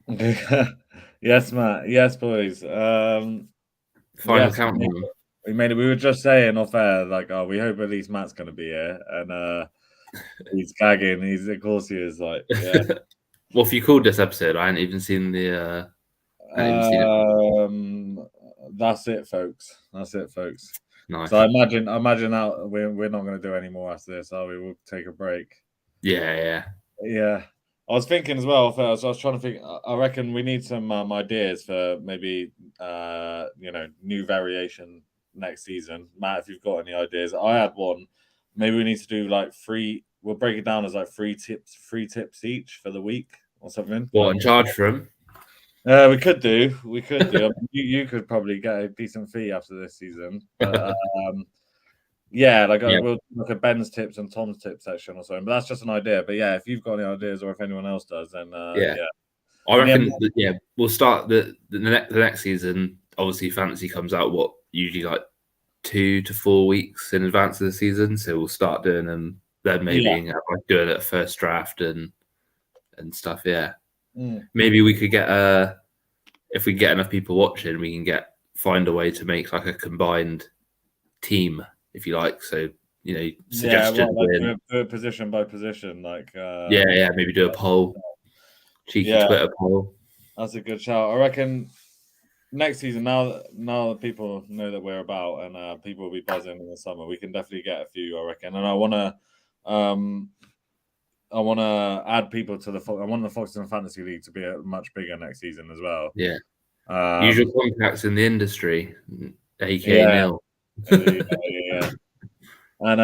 Yes, Matt. Yes, boys. Final Yes, countdown. we made it. We were just saying off air, like, oh, we hope at least Matt's going to be here, and he's gagging. Of course, he is. Like, yeah. Well, if you called this episode, I hadn't even seen the. I hadn't even seen it. That's it, folks. That's it, folks. Nice. So I imagine that we're not going to do any more after this, are we? We'll take a break. Yeah. I was thinking as well. I was trying to think. I reckon we need some ideas for maybe new variation next season. Matt, if you've got any ideas, I had one. Maybe we need to do like free. We'll break it down as like free tips each for the week or something. What, and charge for them? We could do. I mean, you could probably get a decent fee after this season. But we'll look at Ben's tips and Tom's tip section or something. But that's just an idea. But yeah, if you've got any ideas or if anyone else does, then I reckon. We'll start the next season. Obviously, fantasy comes out usually like 2 to 4 weeks in advance of the season. So we'll start doing them then. Maybe doing it first draft and stuff. Yeah. Maybe we could get if we get enough people watching, we can find a way to make like a combined team, if you like. So suggestions. Do it position by position, like maybe do a poll, cheeky Twitter poll. That's a good shout. I reckon next season, now that people know that we're about and people will be buzzing in the summer, we can definitely get a few. I reckon, and I want to add people to I want the Foxton Fantasy League to be much bigger next season as well. Yeah. Usual contacts in the industry, aka Neil. Yeah. And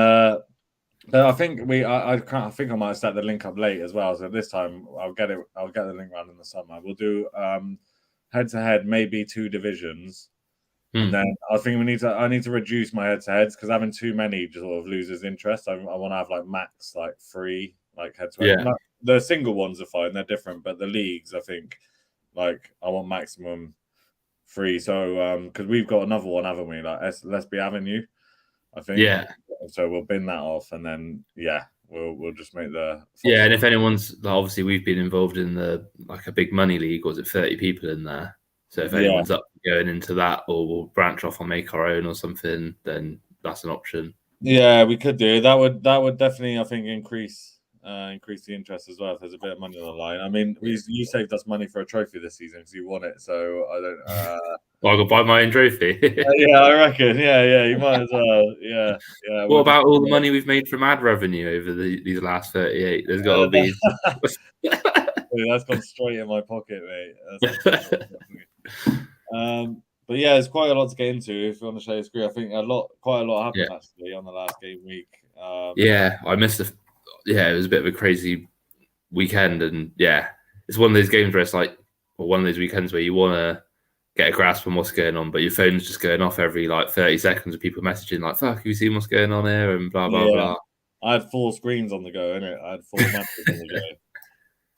but I think I think I might set the link up late as well. So this time I'll get the link around in the summer. We'll do head to head, maybe 2 divisions. And then I think I need to reduce my head to heads because having too many just sort of loses interest. I want to have like max like 3 like head to head. Yeah. The single ones are fine, they're different, but the leagues I think like I want maximum 3. So because we've got another one, haven't we? Like Lesby Avenue, I think. Yeah. So we'll bin that off and then we'll just make the and if anyone's obviously we've been involved in the like a big money league, was it 30 people in there? So if anyone's up going into that, or we'll branch off and make our own or something, then that's an option. Yeah, we could do that. Would definitely, I think, increase the interest as well if there's a bit of money on the line. I mean, you saved us money for a trophy this season because you won it, so I don't. I'll go buy my own trophy. Yeah, I reckon. Yeah, you might as well. Yeah. What about all the money we've made from ad revenue over these last 38? There's got to be. That's gone straight in my pocket, mate. But yeah, there's quite a lot to get into. If you want to share your screen, I think quite a lot happened actually on the last game week. I missed it was a bit of a crazy weekend, and it's one of those games where it's like, or one of those weekends where you want to get a grasp on what's going on, but your phone's just going off every like 30 seconds with people messaging like, "Fuck, have you seen what's going on here?" and blah blah blah. I had 4 screens on the go, innit? I had 4 matches on the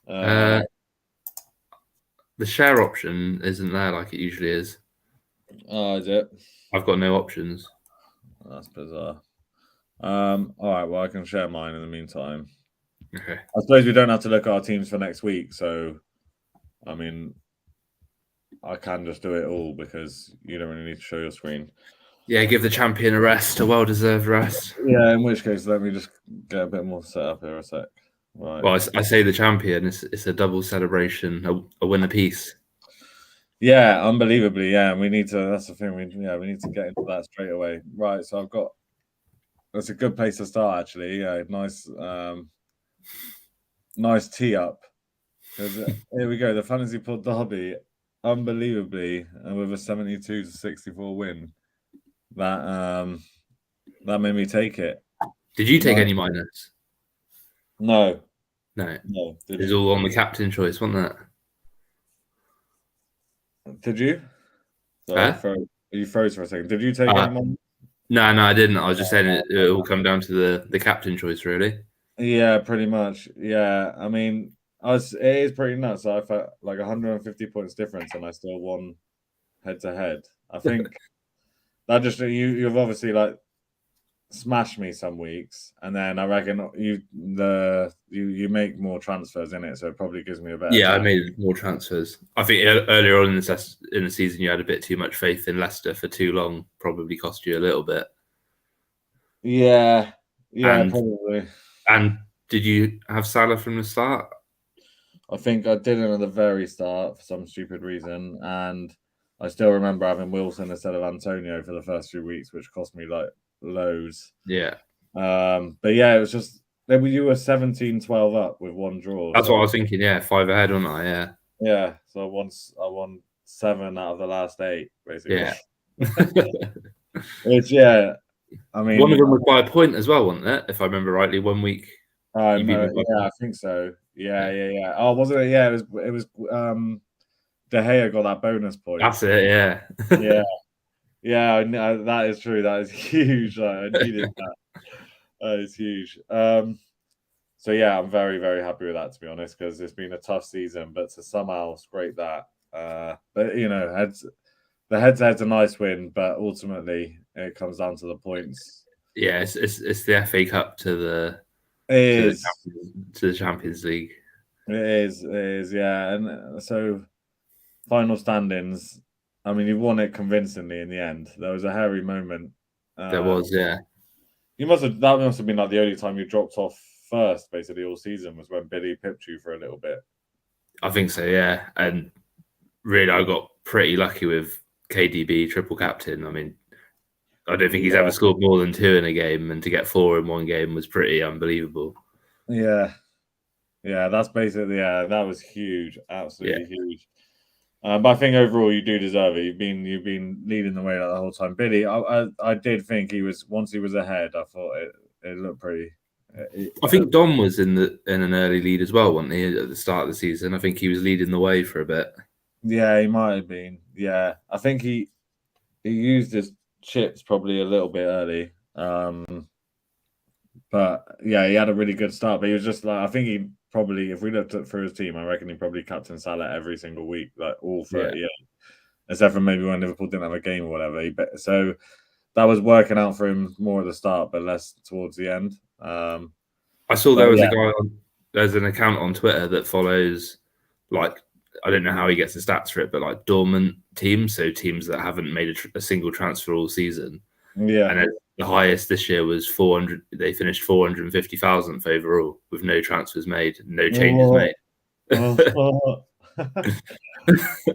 go. The share option isn't there like it usually is. Oh, is it? I've got no options. That's bizarre. All right, well, I can share mine in the meantime. Okay. I suppose we don't have to look at our teams for next week, so I mean, I can just do it all because you don't really need to show your screen. Yeah, give the champion a rest, a well-deserved rest. Yeah, in which case, let me just get a bit more set up here a sec. Right. Well, I say the champion. It's a double celebration, a win apiece. Yeah, unbelievably. Yeah, we need to. That's the thing. We need to get into that straight away. Right. So that's a good place to start, actually. Yeah, nice tee up. Here we go. The Fantasy Pod Derby, unbelievably, and with a 72-64 win. That made me take it. Did you take any minus? No. It was all on the captain choice, wasn't it? Did you? Sorry, you froze for a second. Did you take any minus? No, I didn't. I was just saying it will come down to the captain choice, really. Yeah, pretty much. Yeah, I mean, it is pretty nuts. I felt like 150 points difference, and I still won head to head. I think that just you've obviously like smash me some weeks, and then I reckon you make more transfers in it, so it probably gives me a better. Yeah, chance. I made more transfers. I think earlier on in the season, you had a bit too much faith in Leicester for too long. Probably cost you a little bit. Yeah, probably. And did you have Salah from the start? I think I didn't at the very start for some stupid reason, and I still remember having Wilson instead of Antonio for the first few weeks, which cost me like loads. Yeah. But yeah, it was just you were 17-12 up with one draw. That's what I was thinking. Yeah, 5 ahead, wasn't I? Yeah. Yeah, so I won 7 out of the last 8, basically. Yeah. Which I mean, one of them was by a point as well, wasn't it? If I remember rightly, 1 week. No, I think so. Yeah. Oh, wasn't it? Yeah, it was. De Gea got that bonus point. That's it. Yeah. Yeah. That is true. That is huge. I needed that. That is huge. So yeah, I'm very, very happy with that, to be honest, because it's been a tough season, but to somehow scrape that. But the head-to-head's a nice win, but ultimately it comes down to the points. Yeah, it's the FA Cup to the Champions League. It is, yeah. And so final standings, I mean, you won it convincingly in the end. There was a hairy moment. There was, yeah. That must have been like the only time you dropped off first, basically, all season, was when Billy pipped you for a little bit. I think so, yeah. And really, I got pretty lucky with KDB triple captain. I mean, I don't think he's ever scored more than 2 in a game, and to get 4 in one game was pretty unbelievable. Yeah, that's basically that was huge, absolutely huge. But I think overall you do deserve it. You've been leading the way the whole time, Billy. I did think once he was ahead, I thought it looked pretty. I think Dom was in an early lead as well, wasn't he, at the start of the season? I think he was leading the way for a bit. Yeah, he might have been. Yeah, I think he used his chips probably a little bit early. But yeah, he had a really good start. But he was just like, I think he probably, if we looked at through his team, I reckon he probably captained Salah every single week, like all 38, except for maybe when Liverpool didn't have a game or whatever. So that was working out for him more at the start, but less towards the end. I saw there was a guy there's an account on Twitter that follows, like, I don't know how he gets the stats for it, but like dormant teams, so teams that haven't made a single transfer all season. Yeah. And the highest this year was 400. They finished 450,000th overall with no transfers made, no changes made. Did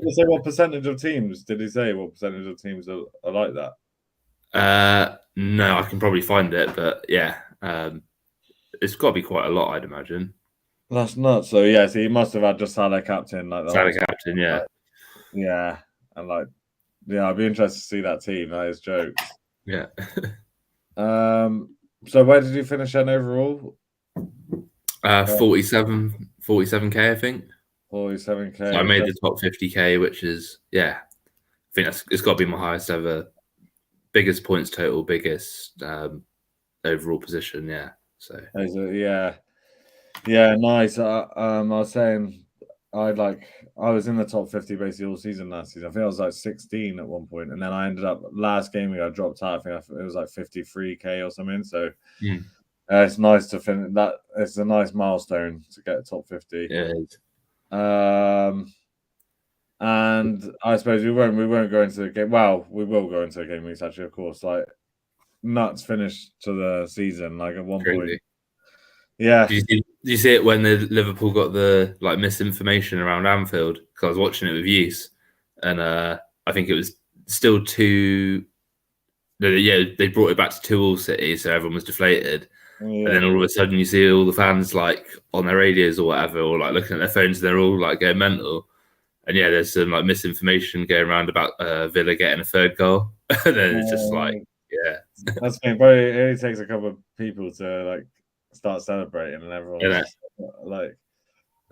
he say what percentage of teams? Did he say what percentage of teams are like that? No, I can probably find it, but yeah, it's got to be quite a lot, I'd imagine. That's nuts. So yeah, so he must have had just Salah captain, like Salah captain, yeah, yeah, and like, yeah, I'd be interested to see that team. That is jokes. Yeah. So where did you finish then overall? 47k, I think. 47k. So I made the top 50k, which is, yeah, I think it's got to be my highest ever, biggest points total, biggest overall position. Yeah. So yeah, nice. I was saying I was in the top 50 basically all season last season. I think I was like 16 at one point, and then I ended up last game I dropped out. I think it was like 53k or something. So it's nice to finish that. It's a nice milestone to get top 50. Yeah. And I suppose we won't go into the game. Well, we will go into the game weeks actually, of course. Like nuts finish to the season. Like at one point. Yeah. Did you see it when the Liverpool got the like misinformation around Anfield? Because I was watching it with Use, and I think it was still 2. Yeah, they brought it back to 2-2 City, so everyone was deflated. Yeah. And then all of a sudden, you see all the fans like on their radios or whatever, or like looking at their phones, and they're all like going mental. And yeah, there's some like misinformation going around about Villa getting a 3rd goal. And then it's just like, yeah, that's been probably it only takes a couple of people to like start celebrating, and everyone like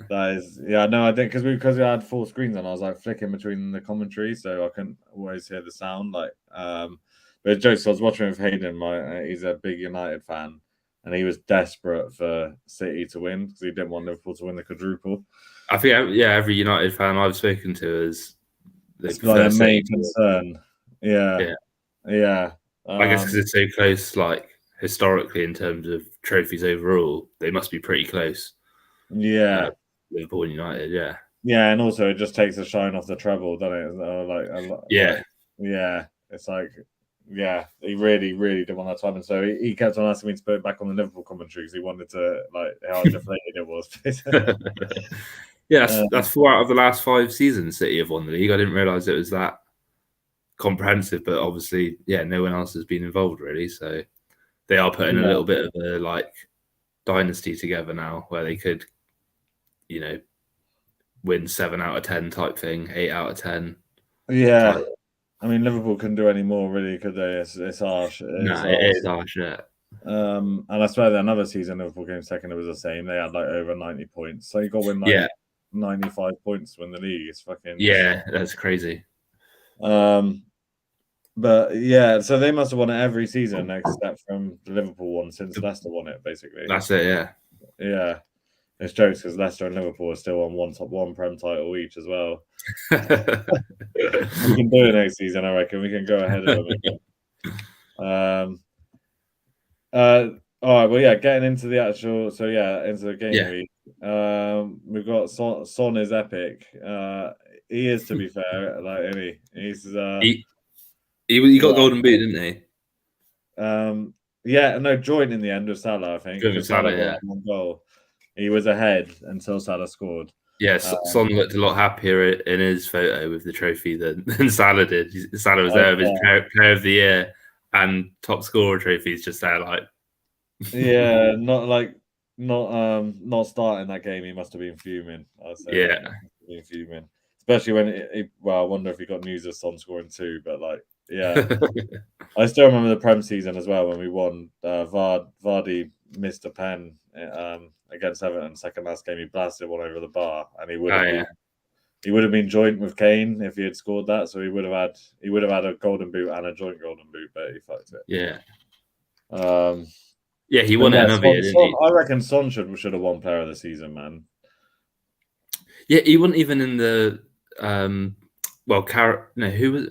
that is no, I think because we had 4 screens and I was like flicking between the commentary, so I couldn't always hear the sound. Like, but jokes. I was watching with Hayden. He's a big United fan, and he was desperate for City to win because he didn't want Liverpool to win the quadruple. I think every United fan I've spoken to is it's like their main concern. Yeah. I guess because it's so close, like historically in terms of trophies overall, they must be pretty close. Yeah, Liverpool and United, yeah. Yeah, and also it just takes the shine off the treble, doesn't it? Yeah. Yeah. It's like, yeah, he really, really did want that time, and so he kept on asking me to put it back on the Liverpool commentary because he wanted to like how deflated it was. Yeah, that's 4 out of the last 5 seasons City have won the league. I didn't realise it was that comprehensive, but obviously, yeah, no one else has been involved really, so they are putting a little bit of a like dynasty together now, where they could, you know, win 7 out of 10 type thing, 8 out of 10. Yeah, type. I mean, Liverpool couldn't do any more, really, could they? It's harsh. It is harsh, yeah. And I swear that another season Liverpool came second, it was the same. They had like over 90 points, so you got to win like 95 points to win the league. It's fucking that's crazy. But yeah, so they must have won it every season except from the Liverpool one since Leicester won it, basically. That's it, yeah. Yeah. It's jokes because Leicester and Liverpool are still on one Prem title each as well. We can do it next season, I reckon. We can go ahead of them. All right, well, yeah, getting into the actual, into the game week. We've got Son is epic. He is, to be fair, like any. He's he got golden boot, didn't he? Yeah, no, joint in the end with Salah, I think. Salah got one goal. He was ahead until Salah scored. Yeah, Son looked a lot happier in his photo with the trophy than Salah did. Salah was there with his player of the year and top scorer trophies just there, like. Yeah, not starting that game. He must have been fuming. I'd say. Yeah, been fuming, especially when I wonder if he got news of Son scoring 2. But like, yeah, I still remember the Prem season as well when we won. Vardy missed a pen against Everton second last game. He blasted one over the bar, and he would have been joint with Kane if he had scored that. So he would have had a golden boot and a joint golden boot, but he fucked it. Yeah. Yeah, he won it another year, didn't he? I reckon Son should have won Player of the Season, man. Yeah, he wasn't even in the who was?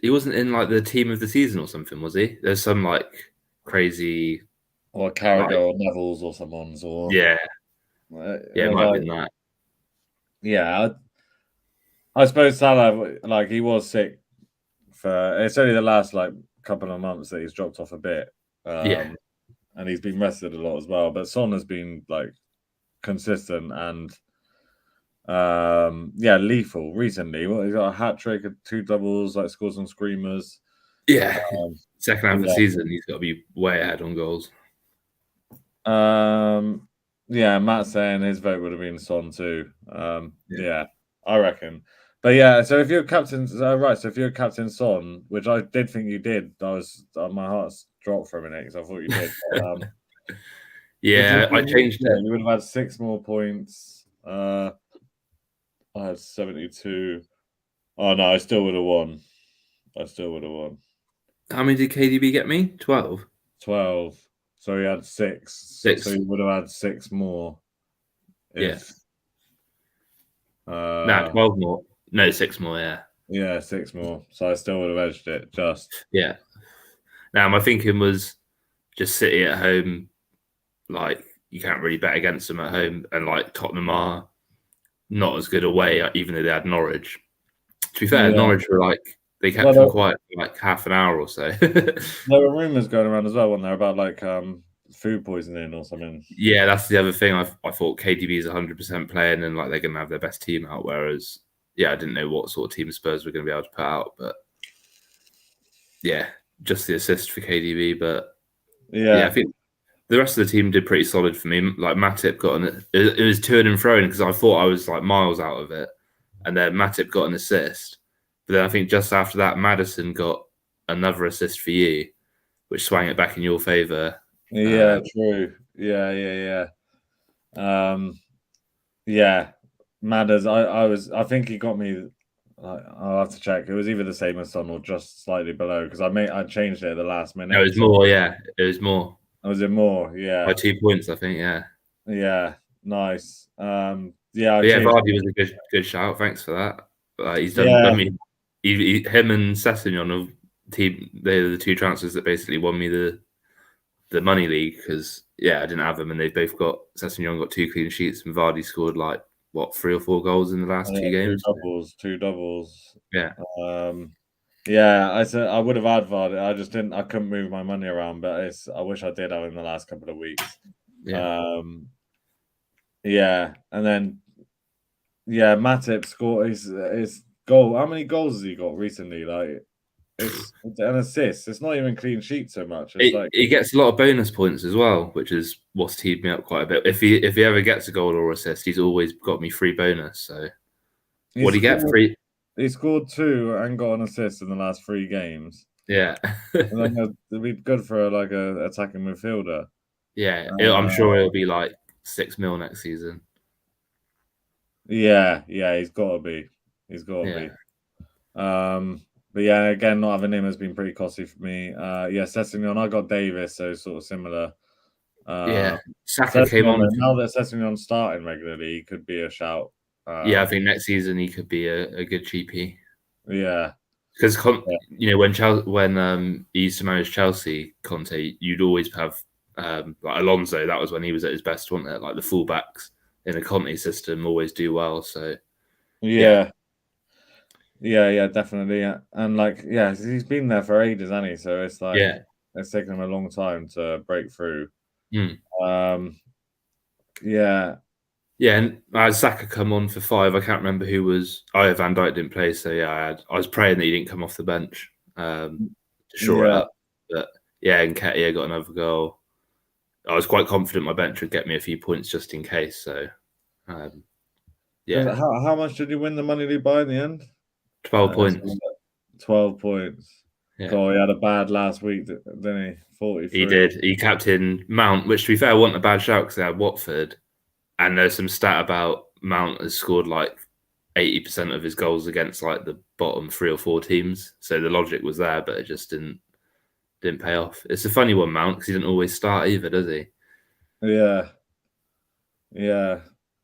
He wasn't in like the team of the season or something, was he? There's some like crazy, or Carragher or Neville's or someone's, or it might have been that. Yeah, I suppose Salah, like, he was sick for. It's only the last like couple of months that he's dropped off a bit. And he's been rested a lot as well. But Son has been like consistent and lethal recently. Well, he's got a hat trick, 2 doubles, like scored some screamers. Yeah, second half of the season, he's got to be way ahead on goals. Yeah, Matt saying his vote would have been Son too. Yeah, I reckon. But yeah, so if you're captain, so if you're captain Son, which I did think you did, my heart's dropped for a minute because I thought you did. I changed it. You would have had 6 more points. I had 72. Oh no, I still would have won. How many did KDB get me? 12. 12. So he had 6. So you would have had 6 more. 12 more. No, 6 more, yeah. Yeah, 6 more. So I still would have edged it, just. Yeah. Now, my thinking was just City at home, like, you can't really bet against them at home. And, like, Tottenham are not as good away, even though they had Norwich. To be fair, Norwich were, like, they kept them quiet for, like, half an hour or so. There were rumours going around as well, weren't there, about, like, food poisoning or something. Yeah, that's the other thing. I thought KDB is 100% playing and, like, they're going to have their best team out, whereas... Yeah, I didn't know what sort of team Spurs were going to be able to put out, but yeah, just the assist for KDB. But yeah, I think the rest of the team did pretty solid for me. Like Matip got it was to and fro because I thought I was like miles out of it, and then Matip got an assist. But then I think just after that, Maddison got another assist for you, which swung it back in your favour. Yeah, true. Yeah. Madders, I think he got me. I'll have to check. It was either the same as Son or just slightly below because I changed it at the last minute. No, it was more. Yeah, it was more. Was it more? Yeah, by 2 points, I think. Yeah. Yeah, nice. Vardy was a good shout. Thanks for that. He's done. Yeah. I mean, him and Sessegnon of team. They're the 2 transfers that basically won me the the money league because I didn't have them, and they've both got Sessegnon got 2 clean sheets, and Vardy scored like 3 or 4 goals in the last 2 games. Two doubles. Yeah. I said I would have had Vardy. I just didn't. I couldn't move my money around, but I wish I did have in the last couple of weeks. And then Matip scored his goal. How many goals has he got recently? Like it's an assist. It's not even clean sheet so much. He gets a lot of bonus points as well, which is what's teed me up quite a bit. If he ever gets a goal or assist, he's always got me free bonus. So what do you get? Free. He scored 2 and got an assist in the last 3 games. Yeah, and then it'd be good for like a attacking midfielder. Yeah, I'm sure it'll be like 6 mil next season. Yeah, he's got to be. He's got to be. But again, not having him has been pretty costly for me. Sessegnon, I got Davis, so sort of similar. Saka came on. Now that Sessegnon's starting regularly, he could be a shout. I think next season he could be a good cheapie. Yeah, because when he used to manage Chelsea, Conte, you'd always have like Alonso. That was when he was at his best, wasn't it? Like the fullbacks in a Conte system always do well. So definitely. And he's been there for ages, hasn't he? So it's like it's taken him a long time to break through. And I had Saka come on for 5. I can't remember who was. Van Dijk didn't play, so I was praying that he didn't come off the bench to shore it up. But and Nketiah got another goal. I was quite confident my bench would get me a few points just in case. So How much did you win the money league by in the end? 12 points. 12 points. Yeah. God, he had a bad last week, didn't he? 43. He did. He captained Mount, which to be fair wasn't a bad shout because they had Watford. And there's some stat about Mount has scored like 80% of his goals against like the bottom 3 or 4 teams. So the logic was there, but it just didn't pay off. It's a funny one, Mount, because he didn't always start either, does he? Yeah.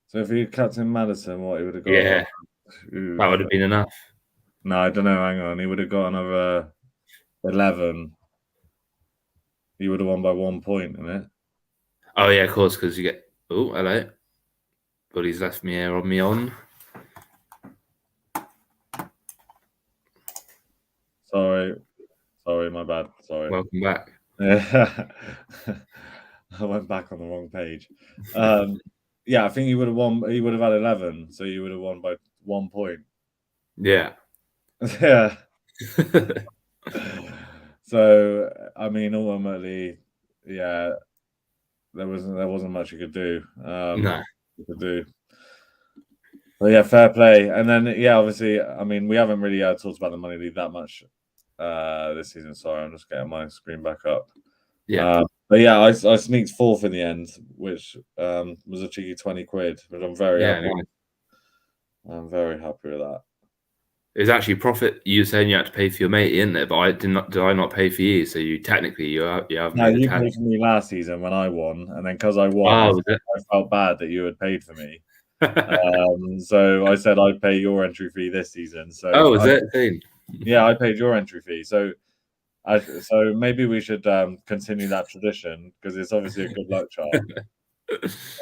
So if he captained Maddison, what he would have got? Yeah, that would have been enough. No, I don't know. Hang on, he would have got another 11. He would have won by 1 point, innit? Oh yeah, of course, because you get. Oh, hello. But he's left me here on me on. Sorry, my bad. Sorry. Welcome back. I went back on the wrong page. I think he would have won. He would have had 11, so you would have won by 1 point. Yeah. Yeah. So I mean, ultimately, there wasn't much you could do. No. You could do. But fair play. And then obviously, I mean, we haven't really talked about the money league that much this season. Sorry, I'm just getting my screen back up. Yeah. I sneaked 4th in the end, which was a cheeky 20 quid, which I'm very happy. I'm very happy with that. It was actually profit. You were saying you had to pay for your mate, isn't it? But did I not pay for you? So you technically you have. No, you paid for me last season when I won, and then because I won, I felt bad that you had paid for me. So I said I'd pay your entry fee this season. So was it? Yeah, I paid your entry fee. So maybe we should continue that tradition because it's obviously a good luck charm. Do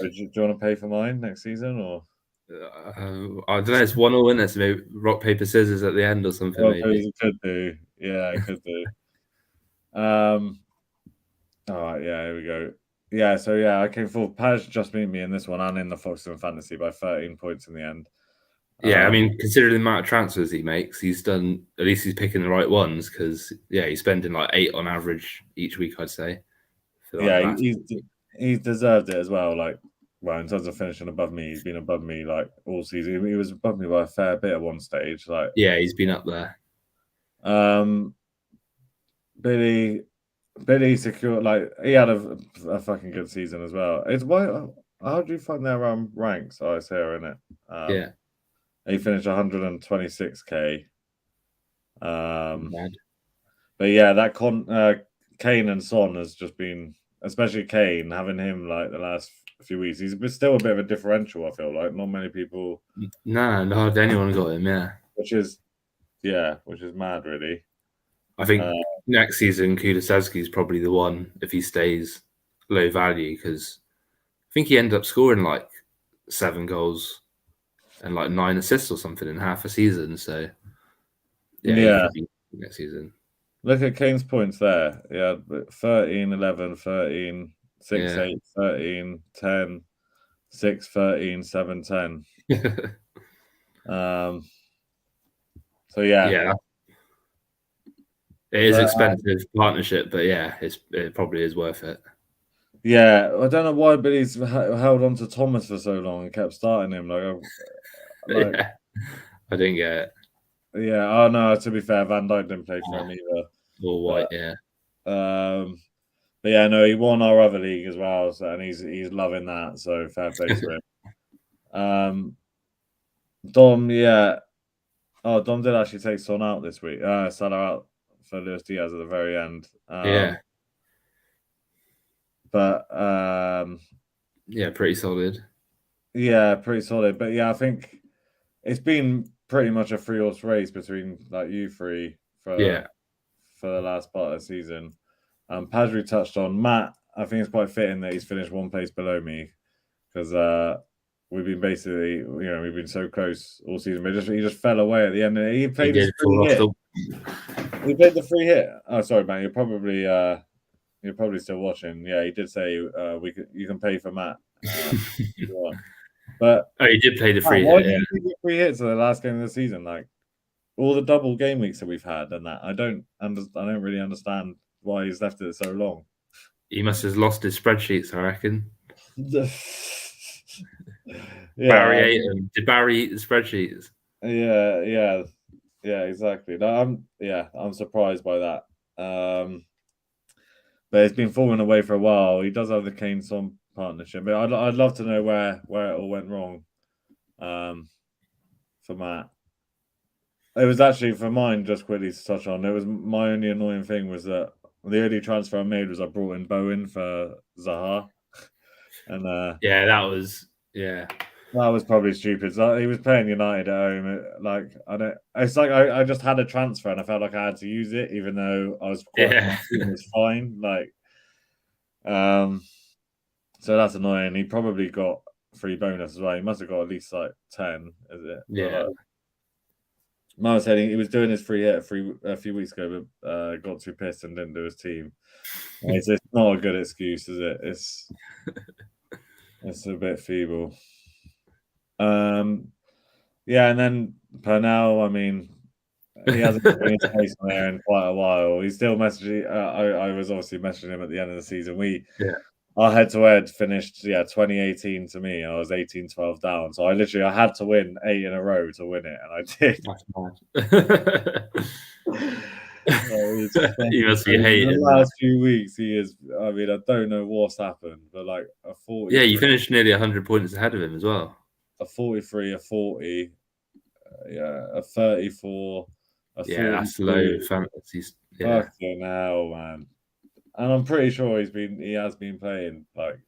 you want to pay for mine next season or? I don't know. It's 1-1, isn't it? So maybe rock paper scissors at the end or something. Maybe it could do. Yeah, it could do. All right. Yeah, here we go. Yeah, so I came forward. Paj just beat me in this one and in the Foxton Fantasy by 13 points in the end. Yeah, I mean, considering the amount of transfers he makes, he's done. At least he's picking the right ones because he's spending like 8 on average each week, I'd say. He's deserved it as well. Like, well, in terms of finishing above me, he's been above me like all season. He was above me by a fair bit at one stage. Like, he's been up there. Billy secured, like, he had a fucking good season as well. It's how do you find their ranks? Oh, it's here, isn't it? He finished 126k. Mad. But that Kane and Son has just been, especially Kane, having him like the last few weeks. He's still a bit of a differential. I feel like not many people. No, not anyone got him. Yeah, which is mad, really. I think next season Kulusevski is probably the one if he stays low value, because I think he ended up scoring like 7 goals and like 9 assists or something in half a season. So yeah, he could be next season. Look at Kane's points there. Yeah, 13, 11, 13, 6, 8, 13, 10, 6, 13, 7, 10. So yeah, it is expensive partnership, but yeah, it probably is worth it. Yeah, I don't know why Billy's held on to Thomas for so long and kept starting him. Yeah, I didn't get it. Yeah, oh no, to be fair, Van Dijk didn't play for him either. Or White, yeah. But yeah, no, he won our other league as well, so, and he's loving that, so fair play to him. Dom, yeah. Oh, Dom did actually take Son out this week. Salah out for Luis Diaz at the very end. Yeah. But yeah, pretty solid. Yeah, pretty solid. But yeah, I think it's been pretty much a 3-horse race between like you three for the last part of the season. Padri touched on Matt. I think it's quite fitting that he's finished one place below me, because we've been basically, we've been so close all season. But he just fell away at the end. He played his free hit. He played the free hit. Oh, sorry, man. You're probably still watching. Yeah, he did say you can pay for Matt. But he did play the free hit. Why did he do free hits at the last game of the season? Like all the double game weeks that we've had and that, I don't really understand why he's left it so long. He must have lost his spreadsheets, I reckon. Barry ate them. Did Barry eat the spreadsheets? Yeah, exactly. No, I'm surprised by that. But it's been falling away for a while. He does have the Kane-Son partnership, but I'd love to know where it all went wrong for Matt. It was actually, for mine, just quickly to touch on, it was my only annoying thing was that the only transfer I made was I brought in Bowen for Zaha. And that was probably stupid. So he was playing United at home. I just had a transfer and I felt like I had to use it, even though I was it was fine. So that's annoying. He probably got free bonus as well. He must have got at least like 10, is it? Yeah. Miles Heading, he was doing his free hit a few weeks ago, but got too pissed and didn't do his team. It's not a good excuse, is it? It's a bit feeble. Yeah, and then Pernell, I mean, he hasn't been in his place on there in quite a while. He's still messaging. I was obviously messaging him at the end of the season. Our head-to-head finished, 2018 to me. I was 18-12 down. So I had to win 8 in a row to win it, and I did. He must be hating. The last few weeks, he is. I mean, I don't know what's happened, but like a 40. Yeah, you finished nearly 100 points ahead of him as well. A 43, a 40, a 34. That's low fantasies. Yeah. Fucking hell, man. And I'm pretty sure he has been playing but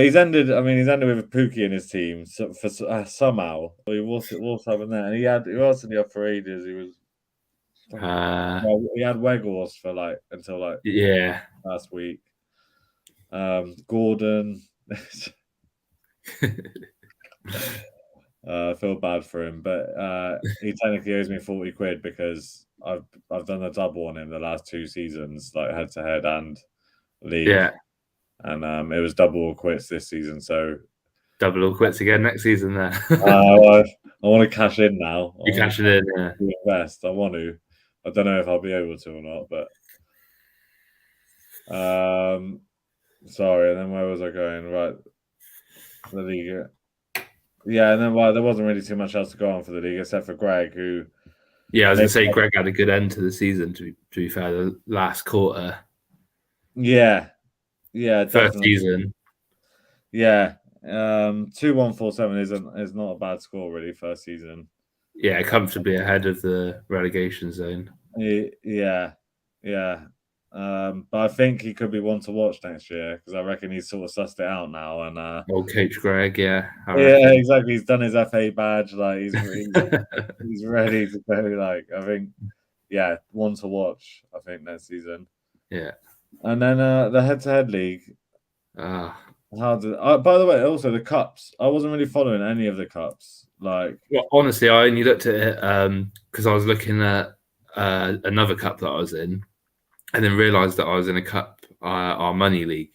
he's ended with Pookie in his team for somehow. What's happening there? And he was in the up for ages. He was. He had Weghorst for until last week. Gordon. I feel bad for him, but he technically owes me 40 quid because I've done a double on him the last 2 seasons, like head to head and league. Yeah, and it was double or quits this season. So double or quits again next season. There, I want to cash in now. You're cashing in. Yeah. Invest. I want to. I don't know if I'll be able to or not, but sorry. And then where was I going? Right, the league. Yeah, and then there wasn't really too much else to go on for the league except for Greg, who. Yeah, I was going to say Greg had a good end to the season. To be fair, the last quarter. Yeah, first definitely. Season. Yeah, 2-1-4-7 is not a bad score really. First season. Yeah, comfortably ahead of the relegation zone. Yeah. But I think he could be one to watch next year because I reckon he's sort of sussed it out now. And old Coach Greg, yeah. Exactly. He's done his FA badge. Like he's ready to go. Like I think one to watch. I think next season. Yeah. And then the head-to-head league. Ah. How did? By the way, also the cups. I wasn't really following any of the cups. Like, well, honestly, I only looked at it because I was looking at another cup that I was in, and then realised that I was in a cup, our money league,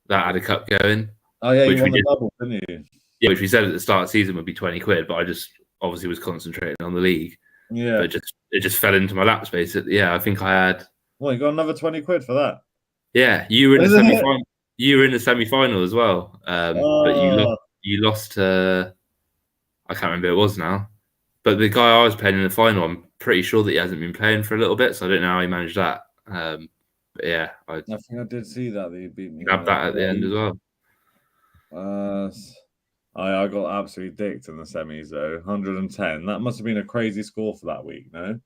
that had a cup going. Oh yeah, you won the double, didn't you? Yeah, which we said at the start of the season would be 20 quid, but I just obviously was concentrating on the league. Yeah, but it just fell into my laps basically. Yeah, I think I had. Well, you got another 20 quid for that. Yeah, you were in the semi-final. You were in the semi-final as well, but you lost to. I can't remember who it was now, but the guy I was playing in the final, I'm pretty sure that he hasn't been playing for a little bit, so I don't know how he managed that. But yeah, I think I did see that he beat me. Grabbed that at the end as well. I got absolutely dicked in the semis though, 110. That must have been a crazy score for that week, no?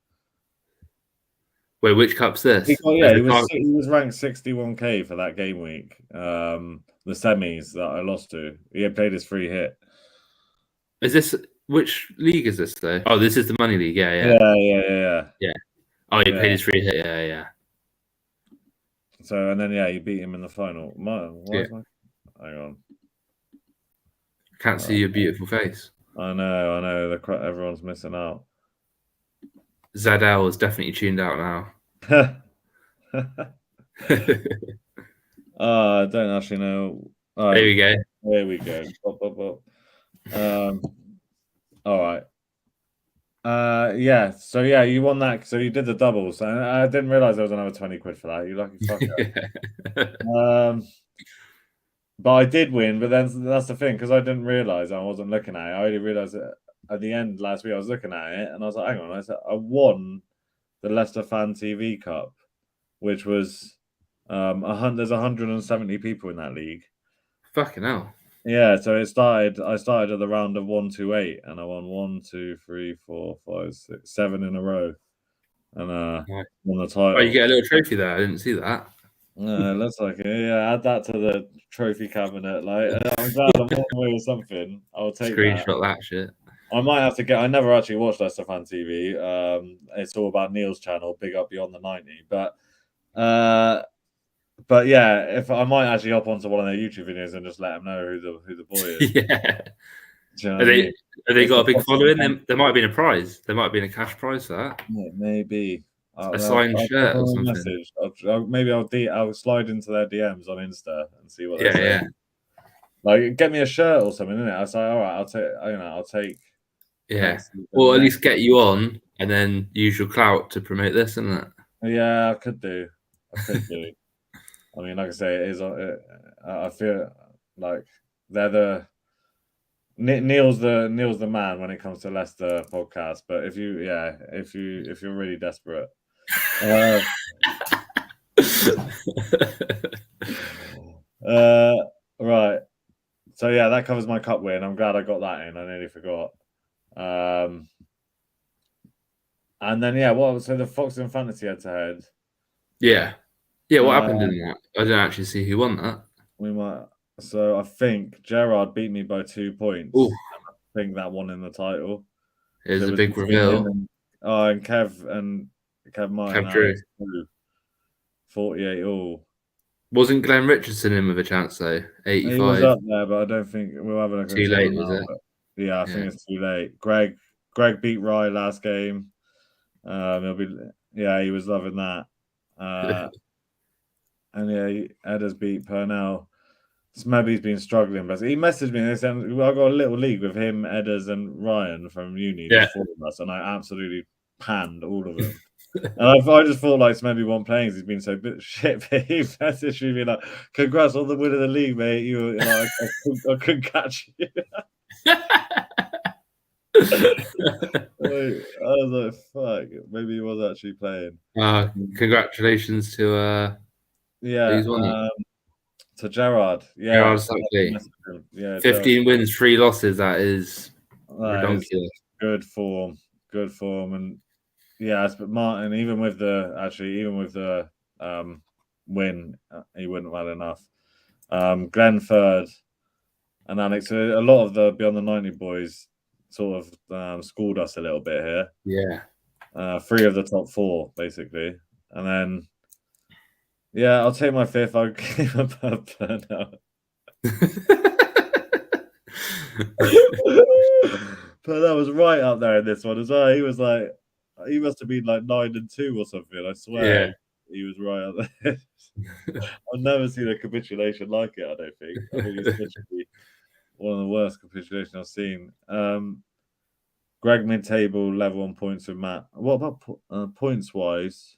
Wait, which cup's this? He was ranked 61k for that game week. The semis that I lost to. He had played his free hit. Is this which league is this though? Oh, this is the money league. Yeah. Oh, he played his free hit. Yeah. So and then you beat him in the final. Hang on. Can't see your beautiful face. I know. Everyone's missing out. Zadell is definitely tuned out now. I don't actually know. There we go. There we go. All right. So you won that. So you did the doubles. And I didn't realize there was another 20 quid for that. You lucky fucker. But I did win. But then that's the thing, because I didn't realize I wasn't looking at it. I only realized it at the end last week. I was looking at it and I was like, hang on. I won the Leicester Fan TV Cup, which was there's 170 people in that league. Fucking hell. Yeah, so I started at the round of 1 to 8, and I won 1, 2, 3, 4, 5, 6, 7 in a row, and won the title. Oh, you get a little trophy there. I didn't see that. Looks like it. Yeah, add that to the trophy cabinet. Like, I'm glad I'm on the way with something. I'll take screenshot that shit. I might have to get. I never actually watched Leicester Fan TV. It's all about Neil's channel, Big Up Beyond the 90. But yeah, if I might actually hop onto one of their YouTube videos and just let them know who the boy is. Yeah. Do you know have they got a big following? There might have been a prize. There might have been a cash prize for that. Yeah, maybe a signed shirt or something. Maybe I'll slide into their DMs on Insta and see what they say. Yeah. Like, get me a shirt or something, innit? I say, all right, I'll take. Yeah. Or at least get you on and then use your clout to promote this, isn't it? Yeah, I could do. I mean, like I say, it is. I feel like they're the Neil's the man when it comes to Leicester podcast. But if you're really desperate, right. So yeah, that covers my cup win. I'm glad I got that in. I nearly forgot. And then so the Foxton Fantasy head-to-head. Yeah. Yeah, what happened in that? I didn't actually see who won that. We might. So I think Gerard beat me by 2 points. Ooh. I think that won in the title. It was a big reveal. And Kev Martin. Kev Drew. 48 all. Wasn't Glenn Richardson in with a chance though? 85. He was up there, but I don't think we'll have a too late, was it? Yeah, I think it's too late. Greg beat Rye last game. He was loving that. And Edders beat Purnell. Smebby's been struggling, but he messaged me and said, I got a little league with him, Edders, and Ryan from uni. Yeah. Four of us, and I absolutely panned all of them. And I just thought like Smebby won playing because he's been so shit. But he messaged me like, "Congrats on the win of the league, mate. You know, I couldn't catch you." I was like, "Fuck!" Maybe he was actually playing. Congratulations to to Gerard. Yeah, Gerard Suckley. 15 wins, 3 losses. That is ridiculous. Good form, and but Martin, even with the win, he wouldn't have had enough. Glenn third, and Alex. A lot of the Beyond the 90 boys sort of schooled us a little bit here. Yeah. 3 of the top 4 basically, and then I'll take my 5th. I'll give him a burnout. But was right up there in this one as well. He must have been like 9-2 or something. I swear, he was right up there. I've never seen a capitulation like it. I don't think. I think it's literally one of the worst capitulations I've seen. Greg mid-table, level on points with Matt. What about points wise?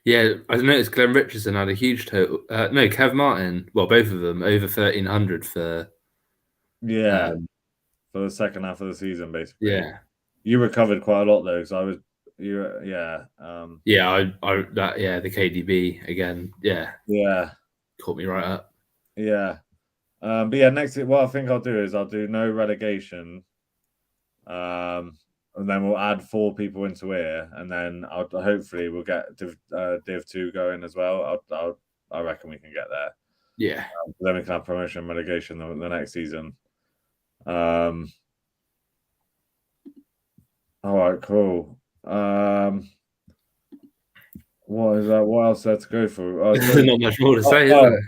Yeah, I noticed Glenn Richardson had a huge total. No, Kev Martin. Well, both of them over 1,300 for. For the second half of the season, basically. Yeah, you recovered quite a lot though. So I was, the KDB again. Yeah, caught me right up. Yeah, but yeah, next what I think I'll do is I'll do no relegation, and then we'll add 4 people into here, and then hopefully we'll get Div 2 going as well. I reckon we can get there. Yeah, then we can have promotion and relegation the next season. All right, cool. What is that? What else there to go for? Not much more to say, is there?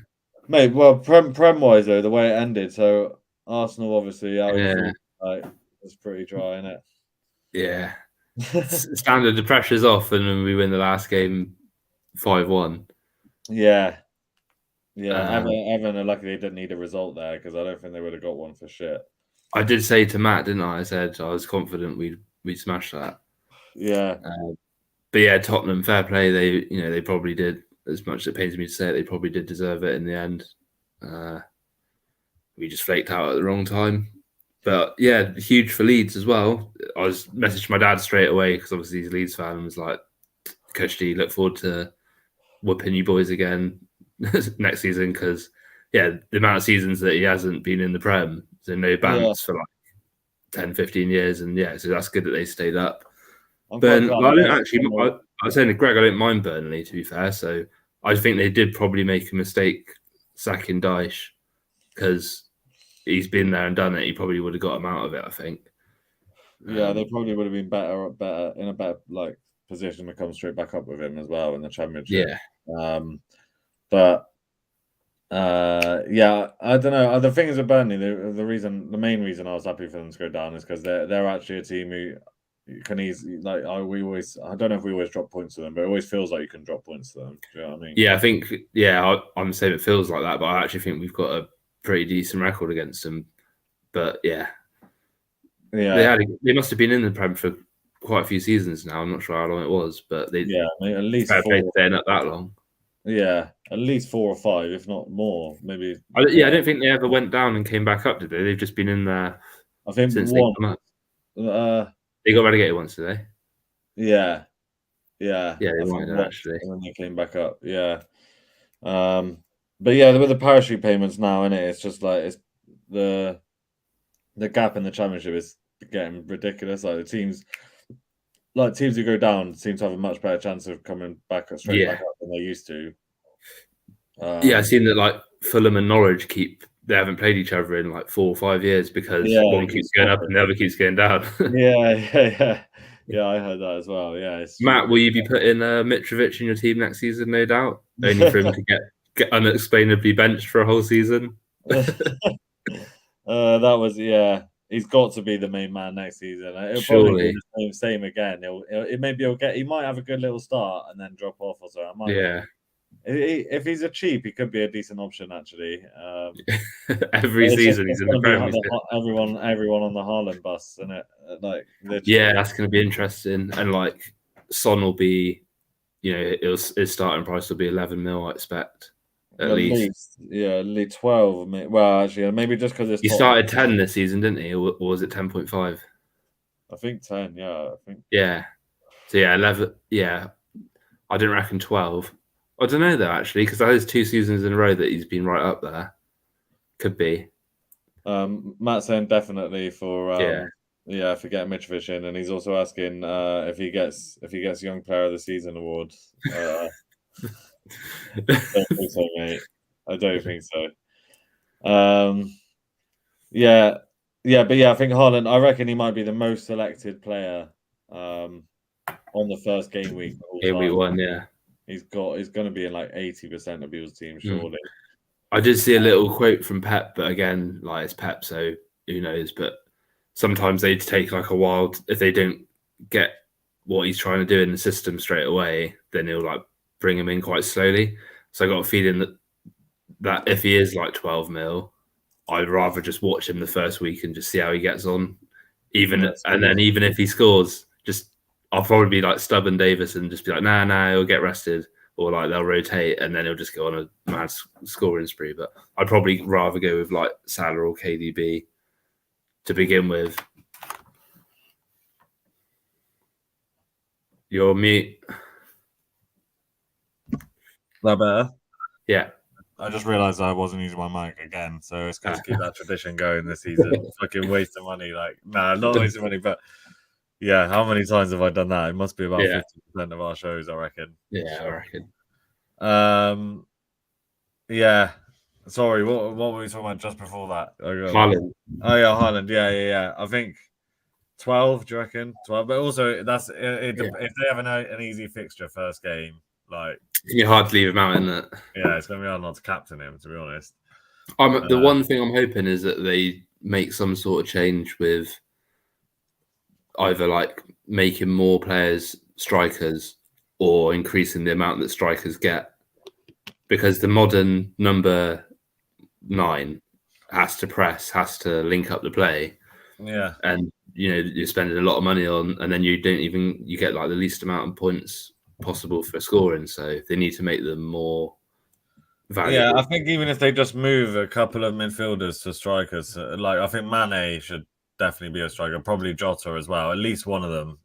Mate, well, Prem-wise though, the way it ended. So Arsenal obviously it's pretty dry, isn't it? Yeah. Standard, the pressure's off, and then we win the last game 5-1. Yeah. Everton are lucky they didn't need a result there, because I don't think they would have got one for shit. I did say to Matt, didn't I? I said I was confident we'd smash that. Yeah. But yeah, Tottenham, fair play. They probably did, as much as it pains me to say it, they probably did deserve it in the end. We just flaked out at the wrong time. But yeah, huge for Leeds as well. I was messaging my dad straight away, because obviously he's a Leeds fan, and was like, Coach D, look forward to whooping you boys again next season, because the amount of seasons that he hasn't been in the Prem, so no bans for like 10, 15 years, and so that's good that they stayed up. I was saying to Greg, I don't mind Burnley, to be fair. So I think they did probably make a mistake sacking Dyche, because he's been there and done it. He probably would have got him out of it, I think. Yeah, they probably would have been better in a better position to come straight back up with him as well in the Championship. Yeah. But I don't know. The thing is with Burnley, the main reason I was happy for them to go down is because they're actually a team who can easily, I don't know if we always drop points to them, but it always feels like you can drop points to them. Do you know what I mean? Yeah, I think I'm saying it feels like that, but I actually think we've got a pretty decent record against them. But they must have been in the Prem for quite a few seasons now. I'm not sure how long it was, but at least staying up that long. Yeah, at least 4 or 5, if not more, maybe. I don't think they ever went down and came back up, did they? They've just been in there. I think since one. They got relegated once, did they? Yeah. Yeah, they might have, actually. And then they came back up. Yeah. But yeah, with the parachute payments now, innit? It's just like it's the gap in the Championship is getting ridiculous. Like the teams who go down seem to have a much better chance of coming back straight back up than they used to. I've seen that Fulham and Norwich they haven't played each other in 4 or 5 years, because one keeps going up and the other keeps going down. Yeah, I heard that as well. Yeah, Matt, will you be putting Mitrovic in your team next season? No doubt, only for him to get unexplainably benched for a whole season. That was he's got to be the main man next season. It'll Surely probably be the same again. He might have a good little start and then drop off or something. If he's a cheap, he could be a decent option actually. Every season he's in the Premier League. Everyone on the Haaland bus, isn't it? That's going to be interesting. And Son will be, his starting price will be 11 mil, I expect. At least. Yeah, at least 12. Well, actually, maybe just because he started 10 this season, didn't he? Or was it 10.5? I think 10. Yeah, I think. Yeah. So 11. Yeah, I didn't reckon 12. I don't know though, actually, because that is 2 seasons in a row that he's been right up there. Could be. Matt's saying definitely for getting Mitrovic in, and he's also asking if he gets Young Player of the Season award. I don't think so, mate. I don't think so. But I think Haaland. I reckon he might be the most selected player. on the first game week. Game week 1, yeah. He's going to be in like 80% of people's teams, surely. I did see a little quote from Pep, but again, like it's Pep, so who knows? But sometimes they take like a while. If they don't get what he's trying to do in the system straight away, then he'll like bring him in quite slowly. So I got a feeling that if he is like 12 mil, I'd rather just watch him the first week and just see how he gets on. Even if he scores, I'll probably be like stubborn Davis and just be like, nah, he'll get rested, or like they'll rotate and then he'll just go on a mad scoring spree. But I'd probably rather go with like Salah or KDB to begin with. You're mute. That better? Yeah. I just realised I wasn't using my mic again, so it's going to keep that tradition going this season. Fucking wasting money, not wasting money, but yeah, how many times have I done that? It must be about 50% of our shows, I reckon. Yeah, I reckon. Yeah. Sorry, what were we talking about just before that? Haaland. Oh yeah, Haaland. Yeah. I think 12. Do you reckon 12? But also, that's if they have an easy fixture first game, like it's gonna be hard to leave him out, isn't it? Yeah, it's gonna be hard not to captain him, to be honest. The one thing I'm hoping is that they make some sort of change with either like making more players strikers or increasing the amount that strikers get, because the modern number 9 has to press, has to link up the play. Yeah, and you're spending a lot of money on, and then you get like the least amount of points possible for scoring. So they need to make them more valuable. Yeah, I think even if they just move a couple of midfielders to strikers, like I think Mane should definitely be a striker, probably Jota as well. At least one of them.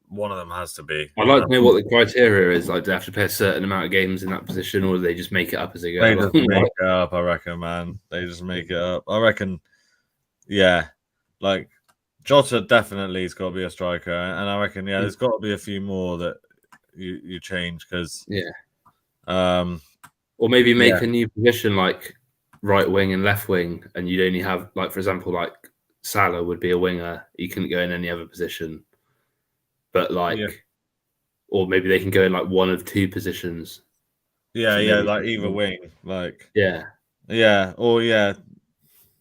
One of them has to be. I'd like to know what the criteria is. Like, do they have to play a certain amount of games in that position, or do they just make it up as they go? They just make it up, I reckon, man. They just make it up. I reckon, yeah. Like, Jota definitely has got to be a striker. And I reckon, there's got to be a few more that you change because... or maybe make a new position like right wing and left wing, and you'd only have, like, for example, like Salah would be a winger. He couldn't go in any other position. But or maybe they can go in like one of two positions. Yeah, like either wing, like or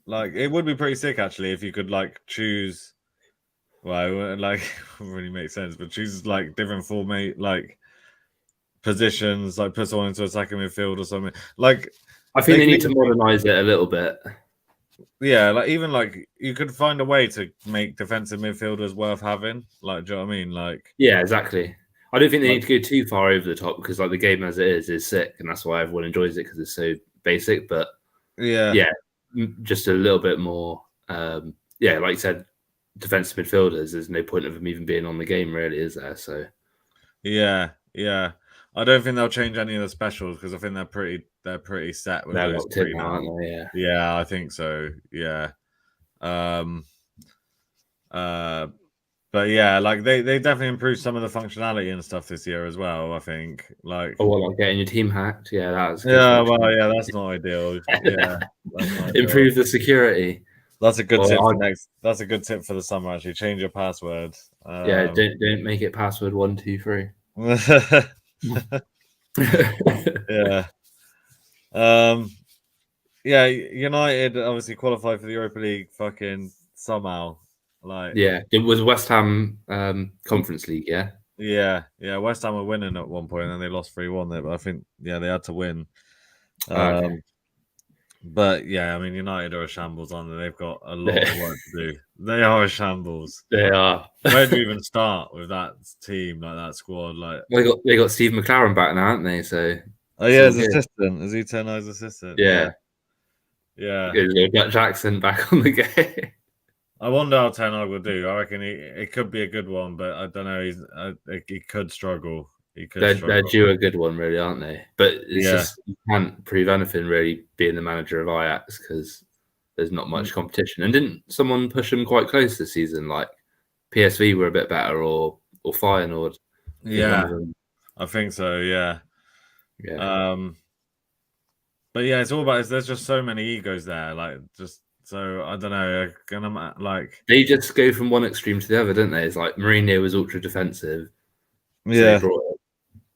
like it would be pretty sick actually if you could like choose. Well, like it wouldn't really make sense, but choose like different like positions, like put someone into attacking midfield or something. Like I think they need to modernize it a little bit. Yeah, like even like you could find a way to make defensive midfielders worth having. Like, do you know what I mean? Like, yeah, exactly. I don't think they need to go too far over the top because like the game as it is sick, and that's why everyone enjoys it because it's so basic. But yeah, just a little bit more. Like you said, defensive midfielders. There's no point of them even being on the game, really, is there? So yeah. I don't think they'll change any of the specials because I think they're pretty set with those three now, aren't they? Yeah, I think so. Yeah. But yeah, like they definitely improved some of the functionality and stuff this year as well. I think like like getting your team hacked. Yeah, that's that's not ideal. Yeah, improve the security. That's a good tip for That's a good tip for the summer. Actually, change your password. Don't make it password 123. United obviously qualified for the Europa League fucking somehow. Like it was West Ham Conference League, yeah. West Ham were winning at one point and then they lost 3-1 there, but I think they had to win. But yeah, I mean United are a shambles, aren't they? They've got a lot of work to do. They are a shambles. They are. Where do you even start with that team, like that squad? Like they got Steve McLaren back now, haven't they? So his assistant. Is he Ten Hag's assistant? Yeah. Jackson back on the game. I wonder how Ten Hag will do. I reckon it could be a good one, but I don't know. He could struggle. They're due a good one, really, aren't they? But it's just you can't prove anything really being the manager of Ajax because there's not much competition. And didn't someone push them quite close this season? Like PSV were a bit better, or Feyenoord. Yeah, I think so. Yeah. But yeah, it's all about. There's just so many egos there. Like just So I don't know. Like they just go from one extreme to the other, don't they? It's like Mourinho was ultra defensive, so they yeah, brought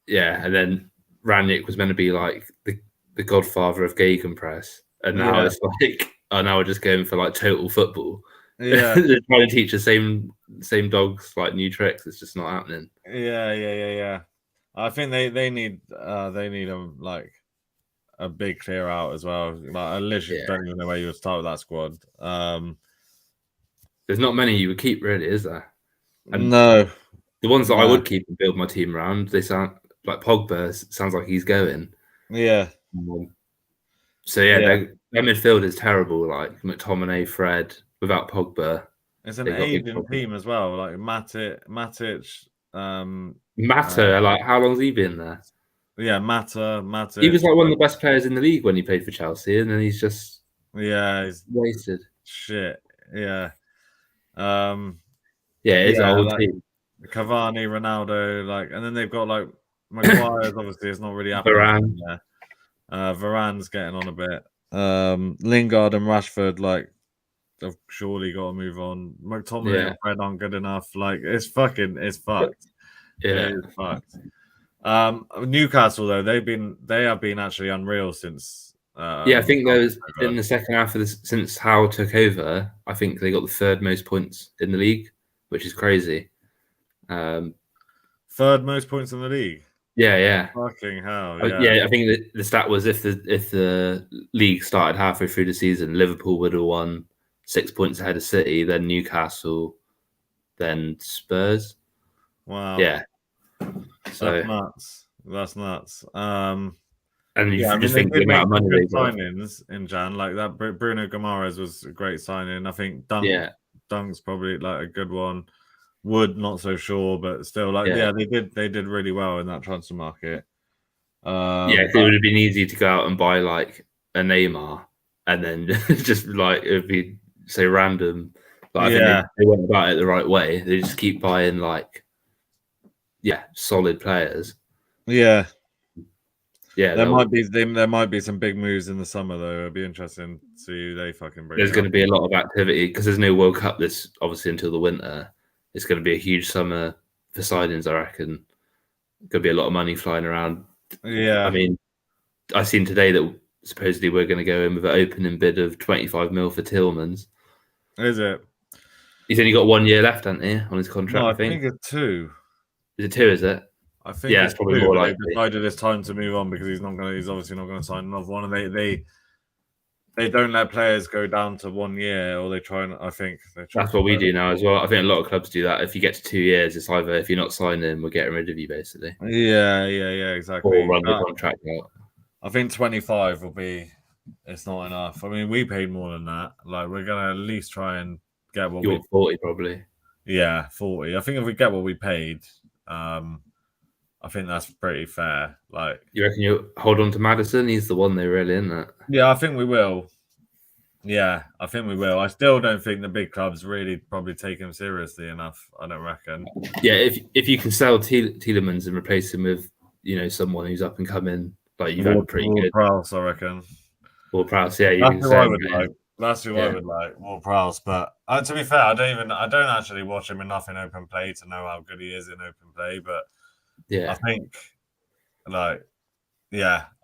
and then Ranić was meant to be like the godfather of gegenpress, and now yeah, it's like, oh, now we're just going for like total football. yeah, They're trying to teach the same dogs like new tricks. It's just not happening. yeah. I think they need like a big clear out as well. Like I literally don't even know where you would start with that squad. There's not many you would keep, really, is there? And no, the ones that I would keep and build my team around, they sound like Pogba. Sounds like he's going. Yeah. So their midfield is terrible. Like McTominay, Fred, without Pogba. It's an aging team as well. Like Matic. Mata, like how long's he been there? Yeah, Matic. He was like one of the best players in the league when he played for Chelsea, and then he's just he's wasted. Shit. Yeah. It's an old team. Cavani, Ronaldo, like, and then they've got like Maguire's obviously it's not really happening. Varane. Varane's getting on a bit. Lingard and Rashford, like, they've surely got to move on. McTominay and Fred aren't good enough. Like, it's fucked. Yeah, it's fucked. Newcastle though, they have been actually unreal since. I think there was in the second half of this since Howe took over. I think they got the third most points in the league, which is crazy. Third most points in the league. Yeah. Fucking hell. Yeah, I think the stat was if the league started halfway through the season, Liverpool would have won 6 points ahead of City, then Newcastle, then Spurs. Wow. Yeah. So that's nuts. And you just think the amount of money they got. Signings in Jan, like that. Bruno Guimaraes was a great signing. I think Dunk's probably like a good one. Wood, not so sure, but still, like, they did really well in that transfer market. It would have been easy to go out and buy like a Neymar, and then just like it would be say random. But I think they went about it the right way. They just keep buying like solid players. Yeah. There might be some big moves in the summer though. It'll be interesting to see who they fucking bring. There's going to be a lot of activity because there's no World Cup this obviously until the winter. It's going to be a huge summer for signings, I reckon. Going to be a lot of money flying around. Yeah. I mean, I've seen today that supposedly we're going to go in with an opening bid of 25 mil for Tielemans. Is it? He's only got 1 year left, hasn't he, on his contract? No, I think it's 2. Is it 2? Is it? I think it's probably more likely. They decided it's time to move on because he's obviously not going to sign another one, and they don't let players go down to 1 year, or they try and that's what we do now as well. I think a lot of clubs do that. If you get to 2 years, it's either if you're not signing, we're getting rid of you, basically. Yeah, exactly. Or run the contract out. I think 25 will be. It's not enough. I mean, we paid more than that. Like, we're gonna at least try and get what we 40 probably. Yeah, 40. I think if we get what we paid, I think that's pretty fair. Like, you reckon you hold on to Maddison? He's the one they really in that. Yeah, I think we will. Yeah, I think we will. I still don't think the big clubs really probably take him seriously enough. I don't reckon. Yeah, if you can sell Tielemans and replace him with someone who's up and coming, like you've had pretty good. Prowse, I reckon. Ward-Prowse, yeah. That's who I would like. That's who I would like, Ward-Prowse. But to be fair, I don't actually watch him enough in open play to know how good he is in open play. But I think, I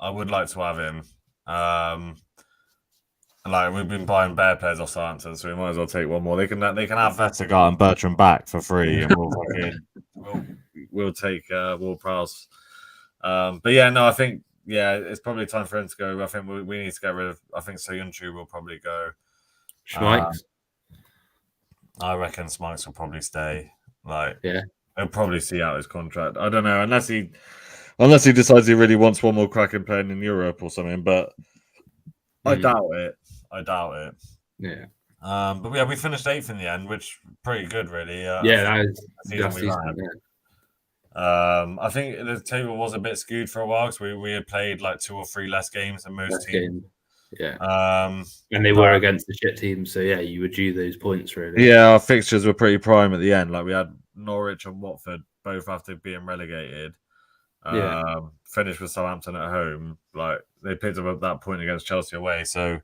would like to have him. Like, we've been buying bare players off Southampton, so we might as well take one more. They can have Vestergaard and Bertrand back for free, and we'll take Ward-Prowse. But I think it's probably time for him to go. I think we need to get rid of. I think Soyuncu will probably go. Schmeichs. I reckon Schmeichs will probably stay. He'll probably see out his contract. I don't know, unless he decides he really wants one more crack in playing in Europe or something. But I doubt it. Yeah. But we finished 8th in the end, which pretty good, really. That is decent. I think the table was a bit skewed for a while because we had played like 2 or 3 less games than most teams. And they were against the shit teams, so you were due those points, really. Yeah, our fixtures were pretty prime at the end. Like, we had Norwich and Watford both after being relegated. Finished with Southampton at home. Like, they picked up that point against Chelsea away. So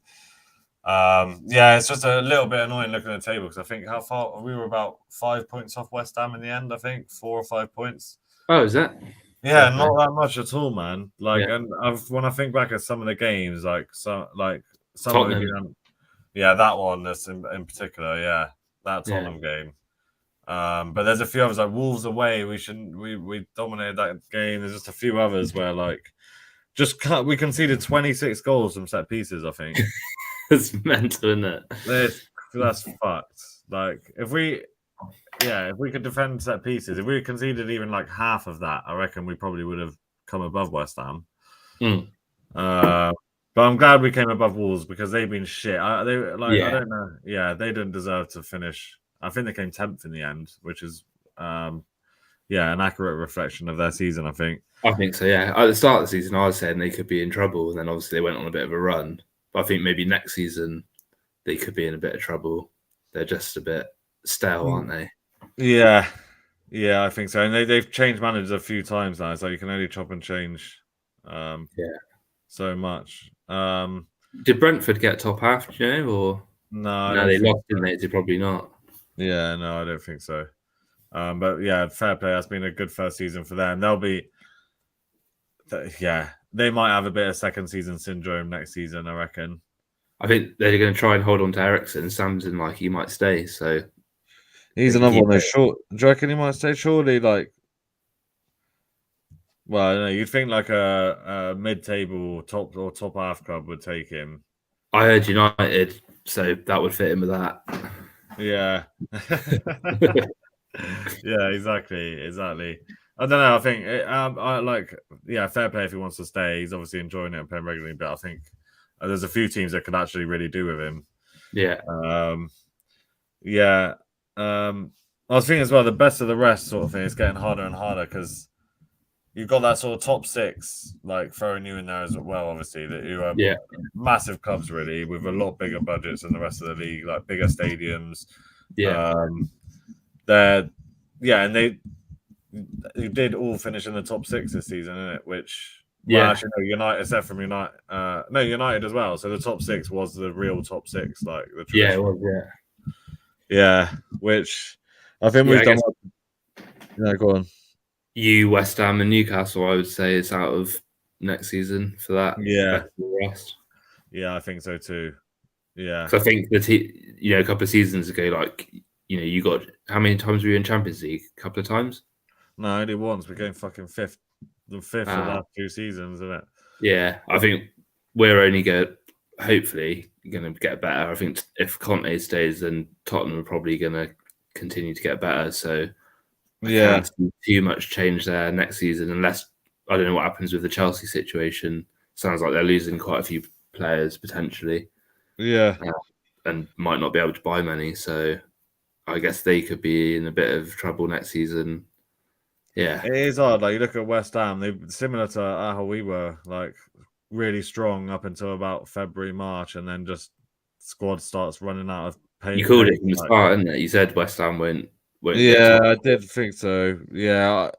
Yeah, it's just a little bit annoying looking at the table because I think how far we were about 5 points off West Ham in the end. I think 4 or 5 points. Oh, is that? Yeah, not that much at all, man. Like, Yeah. and when I think back at some of the games, some Tottenham. yeah, that one that's in particular, yeah, that Yeah. Tottenham game. But there's a few others like Wolves away. We dominated that game. There's just a few others where like we conceded 26 goals from set pieces. I think It's mental, isn't it? that's fucked. Like if we could defend set pieces, if we conceded even like half of that, I reckon we probably would have come above West Ham. But I'm glad we came above Wolves because they've been shit. I don't know. Yeah, they didn't deserve to finish. I think they came 10th in the end, which is an accurate reflection of their season, I think. I think so, yeah. At the start of the season, I was saying they could be in trouble, and then obviously they went on a bit of a run. But I think maybe next season they could be in a bit of trouble. They're just a bit stale, aren't they? Yeah, I think so. And they've changed managers a few times now, so you can only chop and change so much. Did Brentford get top half, do you know? Or no, they lost, didn't they? They're probably not. Yeah, no, I don't think so. But yeah, fair play. That's been a good first season for them. They might have a bit of second season syndrome next season, I reckon. I think they're going to try and hold on to Eriksen. Samson, like, he might stay. So he's another one. Do you reckon he might stay? Surely, like, well, I don't know. You'd think like a mid-table top half club would take him. I heard United, so that would fit in with that. Yeah. Yeah, exactly. I don't know. I think fair play if he wants to stay. He's obviously enjoying it and playing regularly, but I think there's a few teams that could actually really do with him. Yeah. I was thinking as well, the best of the rest sort of thing is getting harder and harder because you've got that sort of top six, like throwing you in there as well, obviously, that you are massive clubs really with a lot bigger budgets than the rest of the league, like bigger stadiums. Yeah. And they did all finish in the top six this season, isn't it? Which actually no, United, except from United, United as well. So the top six was the real top six, like the it was, which I think we've done. Yeah, go on. You, West Ham, and Newcastle, I would say, is out of next season for that. Yeah, I think so too. Yeah, so I think a couple of seasons ago, like you got how many times were you in Champions League? A couple of times. No, only once. We're going fucking fifth. The fifth of the last 2 seasons, isn't it? Yeah, I think we're only hopefully going to get better. I think if Conte stays, then Tottenham are probably going to continue to get better. So I can't see too much change there next season, unless I don't know what happens with the Chelsea situation. Sounds like they're losing quite a few players potentially. Yeah, and might not be able to buy many. So I guess they could be in a bit of trouble next season. Yeah, it is hard. Like you look at West Ham, they're similar to how we were, like really strong up until about February, March, and then just squad starts running out of pain. You called it from the start, didn't it? You said West Ham won't. Yeah, I did think so. Yeah,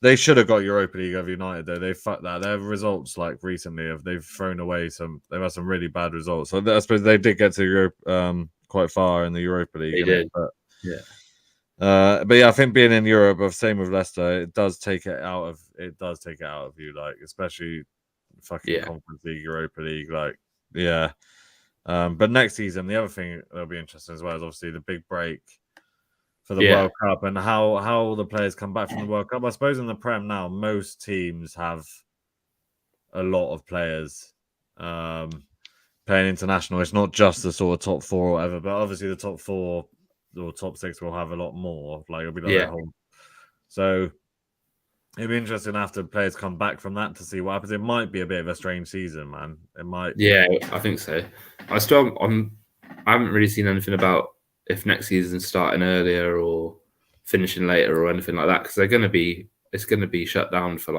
they should have got Europa League over United though. They fucked that. Their results like recently they've thrown away they've had some really bad results. So I suppose they did get to Europe quite far in the Europa League. They did. But yeah, I think being in Europe, same with Leicester, it does take it out of you, like especially fucking Conference League, Europa League, like but next season, the other thing that'll be interesting as well is obviously the big break for the World Cup and how the players come back from the World Cup. I suppose in the Prem now, most teams have a lot of players playing international. It's not just the sort of top 4 or whatever, but obviously the top 4 or top 6 will have a lot more. Like it'll be like that whole. So it'll be interesting after players come back from that to see what happens. It might be a bit of a strange season, man. It might. Yeah, I think so. I haven't really seen anything about if next season's starting earlier or finishing later or anything like that, because it's going to be shut down for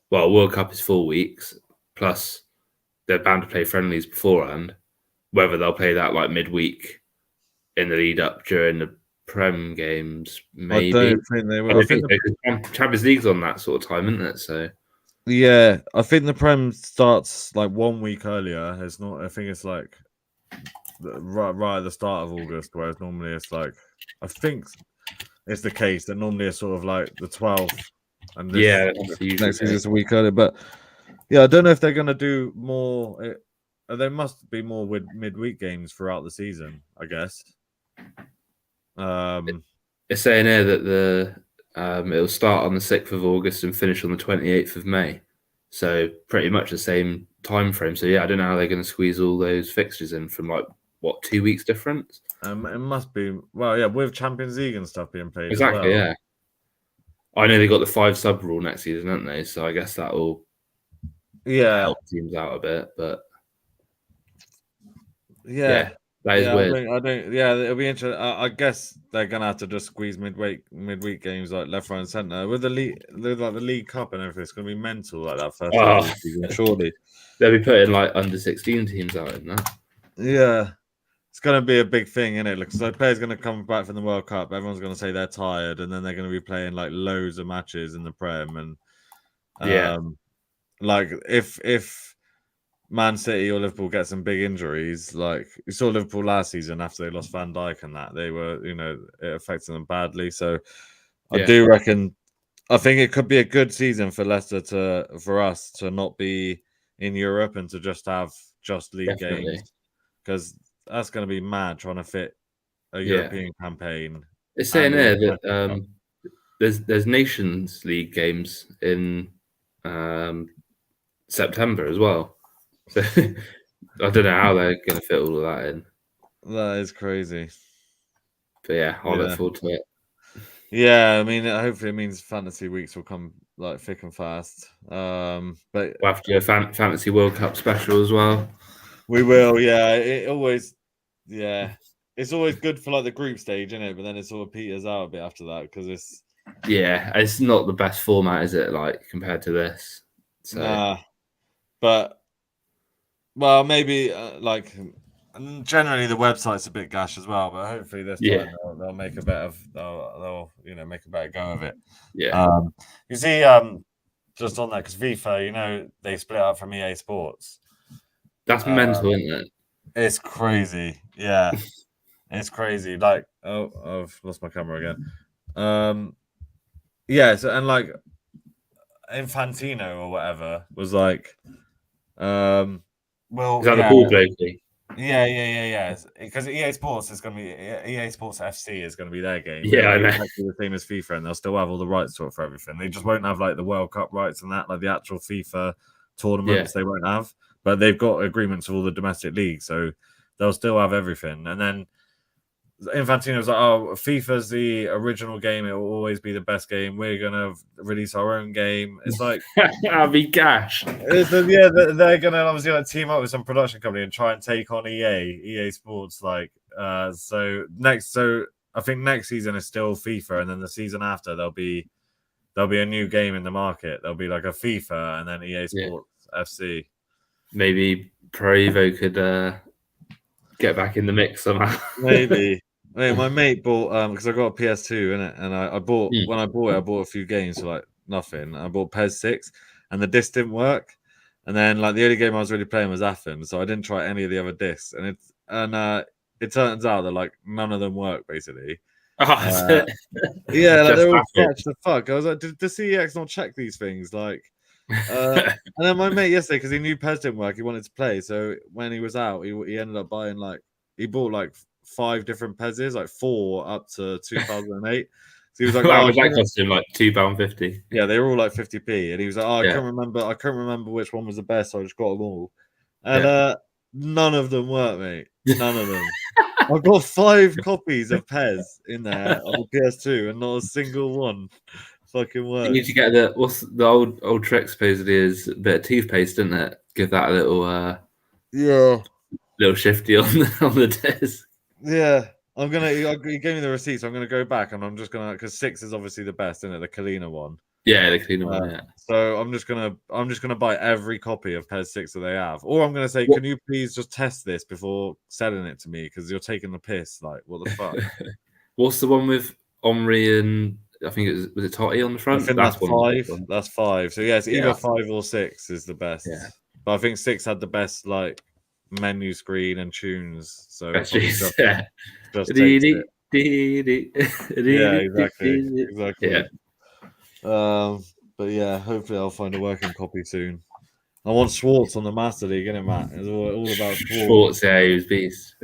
World Cup is 4 weeks, plus they're bound to play friendlies beforehand. Whether they'll play that like midweek in the lead up during the Prem games, maybe. I don't think they will. I think Champions League's on that sort of time, isn't it? So Yeah, I think the Prem starts like 1 week earlier. It's not. I think it's like right at the start of August, whereas normally it's like I think it's the case that normally it's sort of like the 12th, and this Yeah, that's the usual next season case. is a week earlier. But yeah, I don't know if they're gonna do more. There must be more with midweek games throughout the season, I guess. It's saying here that it'll start on the 6th of August and finish on the 28th of May. So pretty much the same time frame. So yeah, I don't know how they're going to squeeze all those fixtures in from like what 2 weeks difference. It must be with Champions League and stuff being played Exactly. as well. Yeah. I know they got the 5 sub rule next season, haven't they? So I guess that will help teams out a bit. But yeah, that is weird. I don't. Yeah, it'll be interesting. I guess they're gonna have to just squeeze midweek games like left, right, and center with the League Cup and everything. It's gonna be mental like that first season, surely. They'll be putting like under 16 teams out in that. Yeah, it's gonna be a big thing, isn't it? Because the players gonna come back from the World Cup. Everyone's gonna say they're tired, and then they're gonna be playing like loads of matches in the Prem, and like if Man City or Liverpool get some big injuries, like you saw Liverpool last season after they lost Van Dijk and that they were, it affected them badly. So I do reckon, I think it could be a good season for Leicester for us to not be in Europe and to just have league games, because that's going to be mad trying to fit a European campaign. It's saying there that there's Nations League games in September as well. So I don't know how they're going to fit all of that in. That is crazy. But yeah, I'll look forward to it. Yeah, I mean, hopefully it means fantasy weeks will come like thick and fast. But we'll have to do a fantasy World Cup special as well. We will, yeah. It always, it's always good for like the group stage, isn't it? But then it sort of peters out a bit after that because it's not the best format, is it? Like compared to this, so. Nah, but well, maybe like. Generally, the website's a bit gash as well, but hopefully this time they'll make a better they'll make a better go of it. Yeah. You see, just on that, because FIFA, they split up from EA Sports. That's mental, isn't it? It's crazy. Yeah, it's crazy. Like, I've lost my camera again. Yeah. So and like Infantino or whatever was like, well, is that the ball bloke? Yeah. Because EA Sports is going to be EA Sports FC is going to be their game. Yeah, I know. Exactly the same as FIFA, and they'll still have all the rights to it for everything. They just won't have like the World Cup rights and that, like the actual FIFA tournaments. They won't have, but they've got agreements with all the domestic leagues, so they'll still have everything. And then Infantino's like, "Oh, FIFA's the original game; it will always be the best game. We're gonna release our own game." It's like that'll be gash. They're gonna obviously like team up with some production company and try and take on EA Sports. Like, so I think next season is still FIFA, and then the season after there'll be a new game in the market. There'll be like a FIFA and then EA Sports FC. Maybe Pro Evo could get back in the mix somehow. Maybe. My mate bought because I got a PS2 in it, and I bought when I bought it, I bought a few games for like nothing. I bought PES 6, and the disc didn't work. And then like the only game I was really playing was Athens, so I didn't try any of the other discs. And it turns out that like none of them work basically. Like they're all scratched the fuck. I was like, did the CEX not check these things? Like, and then my mate yesterday, because he knew PES didn't work, he wanted to play. So when he was out, he ended up buying he bought like 5 different PESs, like 4 up to 2008. So he was like, that cost him like £2.50. Yeah, they were all like 50p, and he was like, I can't remember which one was the best, so I just got them all. And none of them work, mate. None of them. I've got 5 copies of PES in there on the PS2, and not a single one fucking works. You need to get the old trick supposedly is a bit of toothpaste, isn't it? Give that a little little shifty on the disc. Yeah, he gave me the receipt, so I'm gonna go back, and I'm just gonna, because 6 is obviously the best, isn't it? The Kalina one. Yeah, the Kalina one. Yeah. So I'm just gonna buy every copy of PES 6 that they have, or I'm gonna say, can you please just test this before selling it to me? Because you're taking the piss. Like, what the fuck? What's the one with Omri and I think it was it Totti on the front? I think that's one. 5. That's 5. So yeah, it's either 5 or 6 is the best. Yeah. But I think 6 had the best like menu screen and tunes. So Just just takes it. Yeah, exactly. Yeah. But yeah, hopefully I'll find a working copy soon. I want Schwartz on the Master League, isn't it, Matt? It's all about Schwartz. Yeah, he was beast.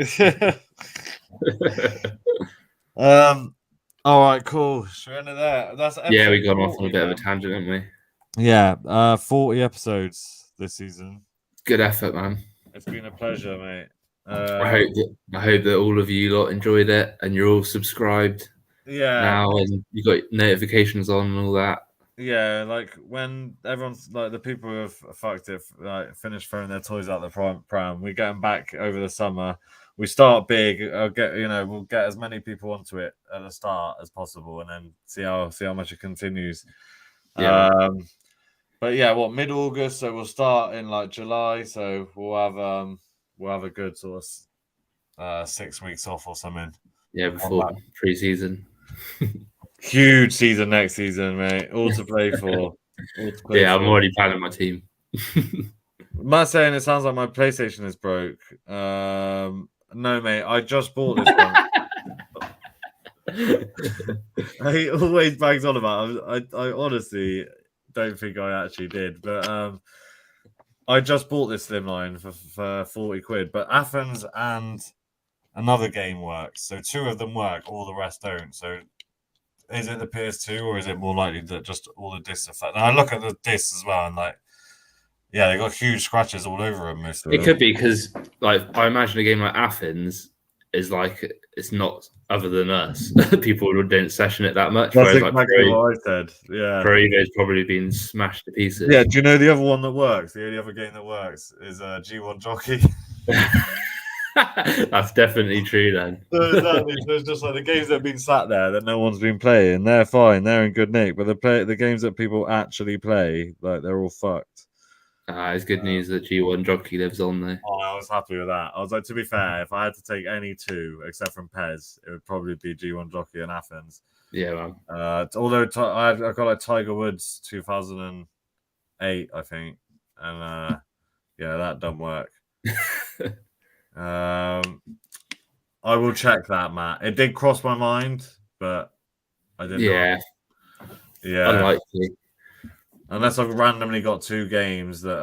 All right, cool. Should we end it there? That's yeah, we got off on a bit of a tangent, haven't we? Yeah, 40 episodes this season. Good effort, man. It's been a pleasure, mate. I hope that all of you lot enjoyed it and you're all subscribed. Yeah. Now and you got notifications on and all that. Yeah, like when everyone's like the people who have fucked it, like finished throwing their toys out the pram, we get them back over the summer. We start big. We'll get as many people onto it at the start as possible, and then see how much it continues. Yeah. But yeah, mid-August? So we'll start in like July. So we'll have a good sort of 6 weeks off or something. Yeah, before pre-season. Huge season next season, mate. All to play for. I'm already planning my team. Matt's saying it sounds like my PlayStation is broke. No, mate. I just bought this one. He always bangs on about it. I honestly don't think I actually did, but I just bought this Slimline for 40 quid. But Athens and another game works, so 2 of them work. All the rest don't. So. Is it the PS2 or is it more likely that just all the discs are flat? And I look at the discs as well and like, yeah, they got huge scratches all over them. It could be because, like, I imagine a game like Athens is like it's not other than us. People don't session it that much. That's exactly what I said. Yeah, Pro Evo's probably been smashed to pieces. Yeah, do you know the other one that works? The only other game that works is G1 Jockey. That's definitely true then. So it's just like the games that have been sat there that no one's been playing, they're fine, they're in good nick. But the games that people actually play, like they're all fucked. It's good news that G1 Jockey lives on there. Oh, I was happy with that. I was like, to be fair, if I had to take any 2 except from Pez, it would probably be G1 Jockey and Athens. Yeah, man. Although I got like Tiger Woods 2008, I think, and yeah, that doesn't work. I will check that, Matt. It did cross my mind, but I didn't. Yeah, unlikely. Unless I've randomly got 2 games that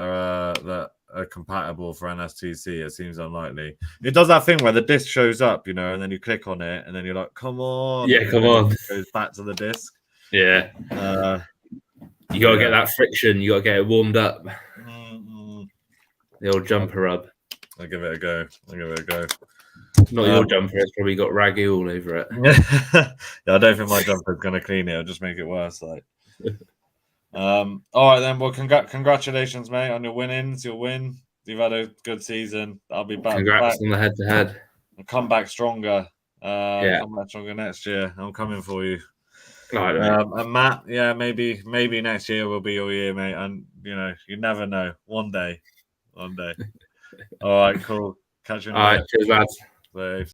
are compatible for NSTC, it seems unlikely. It does that thing where the disc shows up, and then you click on it, and then you're like, "Come on!" Yeah, come on. It goes back to the disc. Yeah. You gotta get that friction. You gotta get it warmed up. The old jumper rub. I'll give it a go. Not your jumper. It's probably got ragu all over it. Yeah, I don't think my jumper's gonna clean it. It'll just make it worse. Like. All right then. Well, congratulations, mate, on your winnings. Your win. You've had a good season. I'll be back. Congrats on the head-to-head. I'll come back stronger. Yeah. Come back stronger next year. I'm coming for you. Right, and Matt, yeah, maybe next year will be your year, mate. And you never know. One day. All right, cool. Catch you. All right, cheers, lads. Bye.